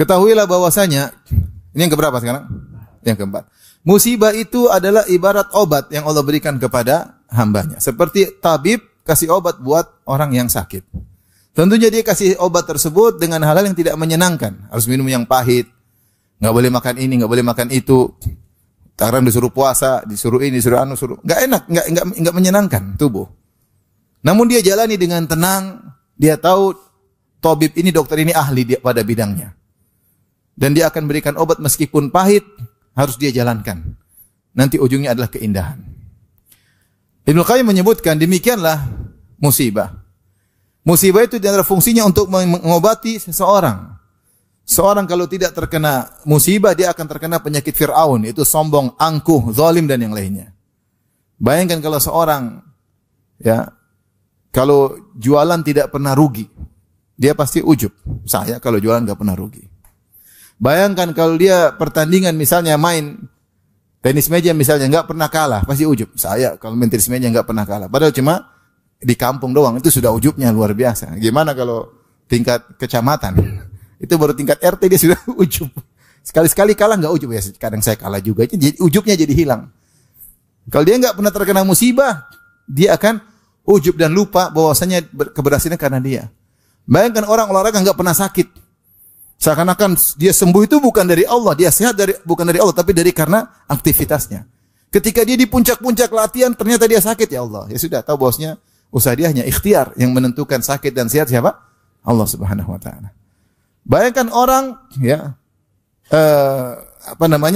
Ketahuilah bahwasanya, ini yang keberapa sekarang? Yang keempat. Musibah itu adalah ibarat obat yang Allah berikan kepada hambanya. Seperti tabib kasih obat buat orang yang sakit. Tentunya dia kasih obat tersebut dengan hal-hal yang tidak menyenangkan. Harus minum yang pahit. Nggak boleh makan ini, nggak boleh makan itu. Sekarang disuruh puasa, disuruh ini, disuruh anu, suruh. Nggak enak, nggak menyenangkan tubuh. Namun dia jalani dengan tenang. Dia tahu tabib ini, dokter ini ahli pada bidangnya. Dan dia akan berikan obat meskipun pahit, harus dia jalankan. Nanti ujungnya adalah keindahan. Ibnu Qayyim menyebutkan demikianlah musibah. Musibah itu adalah fungsinya untuk mengobati seseorang. Seorang kalau tidak terkena musibah, dia akan terkena penyakit Fir'aun, itu sombong, angkuh, zalim dan yang lainnya. Bayangkan kalau seorang kalau jualan tidak pernah rugi, dia pasti ujub. Saya kalau jualan enggak pernah rugi. Bayangkan kalau dia pertandingan misalnya main tenis meja misalnya enggak pernah kalah, pasti ujub. Saya kalau main tenis meja enggak pernah kalah. Padahal cuma di kampung doang, itu sudah ujubnya luar biasa. Gimana kalau tingkat kecamatan? Itu baru tingkat RT dia sudah ujub. Sekali-sekali kalah enggak ujub ya. Kadang saya kalah juga. Jadi ujubnya jadi hilang. Kalau dia enggak pernah terkena musibah, dia akan ujub dan lupa bahwasanya keberhasilan karena dia. Bayangkan orang olahraga enggak pernah sakit. Seakan-akan dia sembuh itu bukan dari Allah, dia sehat bukan dari Allah, tapi dari karena aktivitasnya. Ketika dia di puncak-puncak latihan, ternyata dia sakit, ya Allah. Ya sudah, tahu bosnya, usaha dia hanya ikhtiar yang menentukan sakit dan sehat siapa? Allah Subhanahu wa taala. Bayangkan orang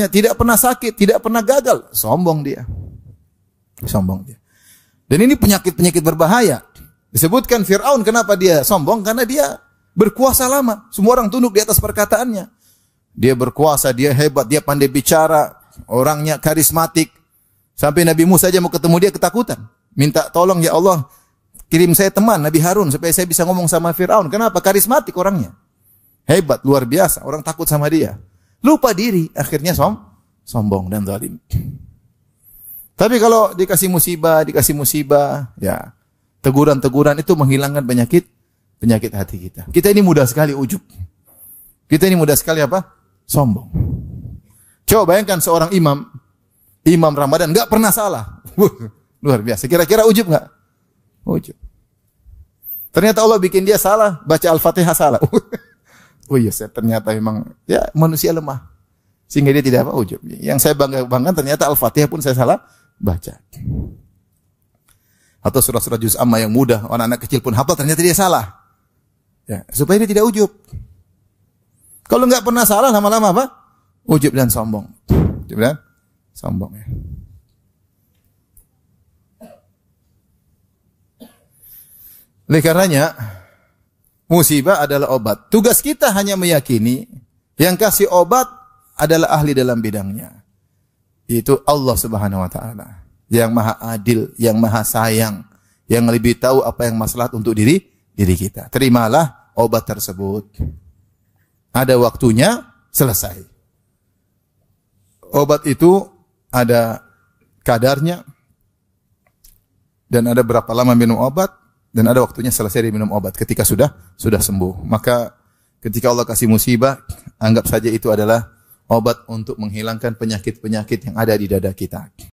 tidak pernah sakit, tidak pernah gagal, sombong dia. Sombong dia. Dan ini penyakit-penyakit berbahaya. Disebutkan Fir'aun kenapa dia sombong? Karena dia berkuasa lama. Semua orang tunduk di atas perkataannya. Dia berkuasa, dia hebat, dia pandai bicara, orangnya karismatik. Sampai Nabi Musa saja mau ketemu dia ketakutan. Minta tolong, ya Allah, kirim saya teman Nabi Harun supaya saya bisa ngomong sama Fir'aun. Kenapa? Karismatik orangnya. Hebat, luar biasa. Orang takut sama dia. Lupa diri, akhirnya sombong dan zalim. Tapi kalau dikasih musibah, ya teguran-teguran itu menghilangkan penyakit hati kita. Kita ini mudah sekali ujub. Kita ini mudah sekali apa? Sombong. Coba bayangkan seorang imam Ramadan enggak pernah salah. Luar biasa. Kira-kira ujub enggak? Ujub. Ternyata Allah bikin dia salah, baca Al-Fatihah salah. Oh iya, ternyata memang ya manusia lemah. Sehingga dia tidak apa ujub. Yang saya banggakan ternyata Al-Fatihah pun saya salah baca. Atau surah-surah juz amma yang mudah, anak-anak kecil pun hafal, ternyata dia salah. Ya, supaya dia tidak ujub. Kalau enggak pernah salah, lama-lama apa? Ujub dan sombong. Ujub dan sombong ya. Oleh karenanya, musibah adalah obat. Tugas kita hanya meyakini yang kasih obat adalah ahli dalam bidangnya. Itu Allah Subhanahu wa taala. Yang maha adil, yang maha sayang, yang lebih tahu apa yang maslahat untuk diri kita. Terimalah obat tersebut. Ada waktunya, selesai. Obat itu ada kadarnya, dan ada berapa lama minum obat, dan ada waktunya selesai minum obat ketika sudah sembuh. Maka ketika Allah kasih musibah, anggap saja itu adalah obat untuk menghilangkan penyakit-penyakit yang ada di dada kita.